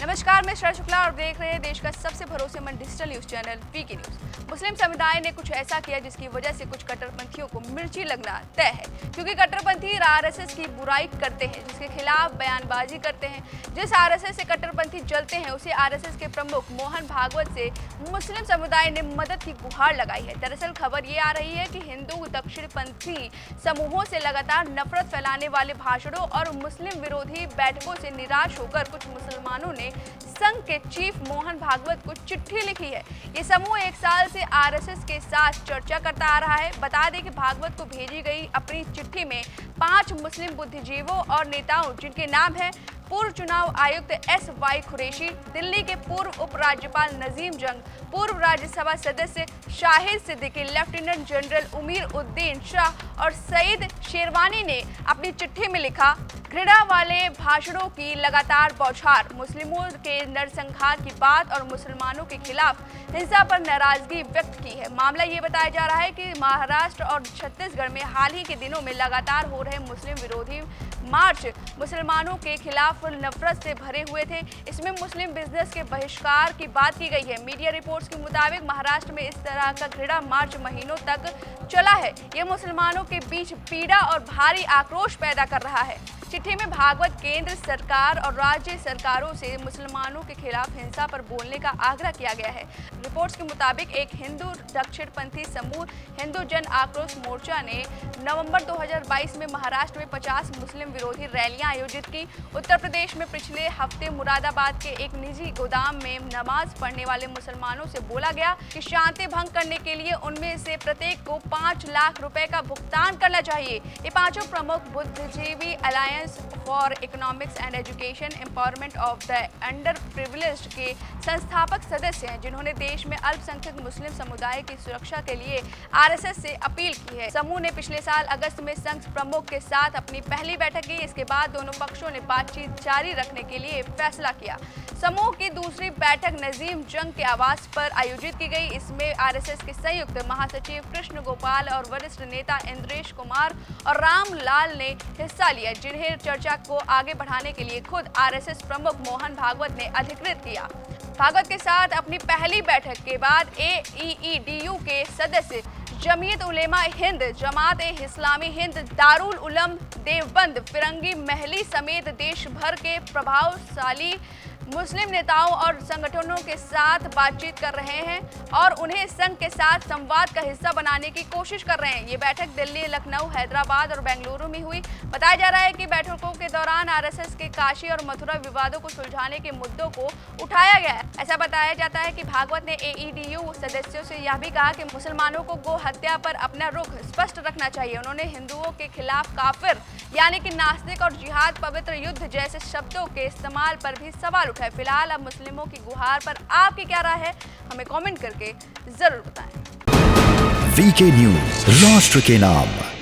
नमस्कार, मैं श्रेया शुक्ला और देख रहे हैं देश का सबसे भरोसेमंद digital news channel VK news. मुस्लिम समुदाय ने कुछ ऐसा किया जिसकी वजह से कुछ कट्टरपंथियों को मिर्ची लगना तय है, क्योंकि कट्टरपंथी आरएसएस की बुराई करते हैं, जिसके खिलाफ बयानबाजी करते हैं। जिस आरएसएस से कट्टरपंथी जलते हैं उसे आरएसएस के प्रमुख मोहन भागवत से मुस्लिम समुदाय ने मदद की गुहार लगाई है। दरअसल खबर ये आ रही है कि हिंदू दक्षिणपंथी समूहों से लगातार नफरत फैलाने वाले भाषणों और मुस्लिम विरोधी बैठकों से निराश होकर कुछ मुसलमानों ने संघ के चीफ मोहन भागवत को चिट्ठी लिखी है। ये समूह 1 साल से आरएसएस के साथ चर्चा करता आ रहा है। बता दें कि भागवत को भेजी गई अपनी चिट्ठी में 5 मुस्लिम बुद्धिजीवों और नेताओं, जिनके नाम है पूर्व चुनाव आयुक्त SY कुरैशी, दिल्ली के पूर्व उपराज्यपाल नजीम जंग, पूर्व राज्यसभा सदस्य शाहिद सिद्दीकी, लेफ्टिनेंट जनरल उमीर उद्दीन शाह और सईद शेरवानी ने अपनी चिट्ठी में लिखा, घृणा वाले भाषणों की लगातार बौछार, मुस्लिमों के नरसंहार की बात और मुसलमानों के खिलाफ हिंसा पर नाराजगी व्यक्त की है। मामला ये बताया जा रहा है कि महाराष्ट्र और छत्तीसगढ़ में हाल ही के दिनों में लगातार हो रहे मुस्लिम विरोधी मार्च मुसलमानों के खिलाफ नफरत से भरे हुए थे। इसमें मुस्लिम बिजनेस के बहिष्कार की बात की गई है। मीडिया रिपोर्ट्स के मुताबिक महाराष्ट्र में इस तरह का घृणा मार्च महीनों तक चला है। ये मुसलमानों के बीच पीड़ा और भारी आक्रोश पैदा कर रहा है। चिट्ठी में भागवत केंद्र सरकार और राज्य सरकारों से मुसलमानों के खिलाफ हिंसा पर बोलने का आग्रह किया गया है। रिपोर्ट्स के मुताबिक एक हिंदू दक्षिणपंथी समूह हिंदू जन आक्रोश मोर्चा ने नवंबर 2022 में महाराष्ट्र में 50 मुस्लिम विरोधी रैलियां आयोजित की। उत्तर प्रदेश में पिछले हफ्ते मुरादाबाद के एक निजी गोदाम में नमाज पढ़ने वाले मुसलमानों से बोला गया कि शांति भंग करने के लिए उनमें से प्रत्येक को 5 लाख रुपए का भुगतान करना चाहिए। ये पांचों प्रमुख बुद्धिजीवी alliance for economics and education empowerment of the under privileged के संस्थापक सदस्य हैं, जिन्होंने देश में अल्पसंख्यक मुस्लिम समुदाय की सुरक्षा के लिए आरएसएस से अपील की है। समूह ने पिछले साल अगस्त में संघ प्रमुख के साथ अपनी पहली बैठक की। इसके बाद दोनों पक्षों ने बातचीत जारी रखने के लिए फैसला किया। समूह की दूसरी बैठक नजीम जंग के आवास पर आयोजित की गई। इसमें आरएसएस के संयुक्त महासचिव कृष्ण गोपाल और वरिष्ठ नेता इंद्रेश कुमार और राम लाल ने हिस्सा लिया, जिन्हें चर्चा को आगे बढ़ाने के लिए खुद आरएसएस प्रमुख मोहन भागवत ने अधिकृत किया। भागवत के साथ अपनी पहली बैठक के बाद AEEDU के सदस्य जमीयत उलेमा हिंद, जमात ए इस्लामी हिंद, दारुल उलम देवबंद, फिरंगी महली समेत देश भर के प्रभावशाली मुस्लिम नेताओं और संगठनों के साथ बातचीत कर रहे हैं और उन्हें संघ के साथ संवाद का हिस्सा बनाने की कोशिश कर रहे हैं। ये बैठक दिल्ली, लखनऊ, हैदराबाद और बेंगलुरु में हुई। बताया जा रहा है कि बैठकों के दौरान आरएसएस के काशी और मथुरा विवादों को सुलझाने के मुद्दों को उठाया गया है। ऐसा बताया जाता है कि भागवत ने AEDU सदस्यों से यह भी कहा कि मुसलमानों को गो हत्या पर अपना रुख स्पष्ट रखना चाहिए। उन्होंने हिंदुओं के खिलाफ काफिर यानी कि नास्तिक और जिहाद, पवित्र युद्ध जैसे शब्दों के इस्तेमाल पर भी सवाल उठाए। फिलहाल अब मुस्लिमों की गुहार पर आपकी क्या राय है, हमें कमेंट करके जरूर बताएं। वीके न्यूज, राष्ट्र के नाम।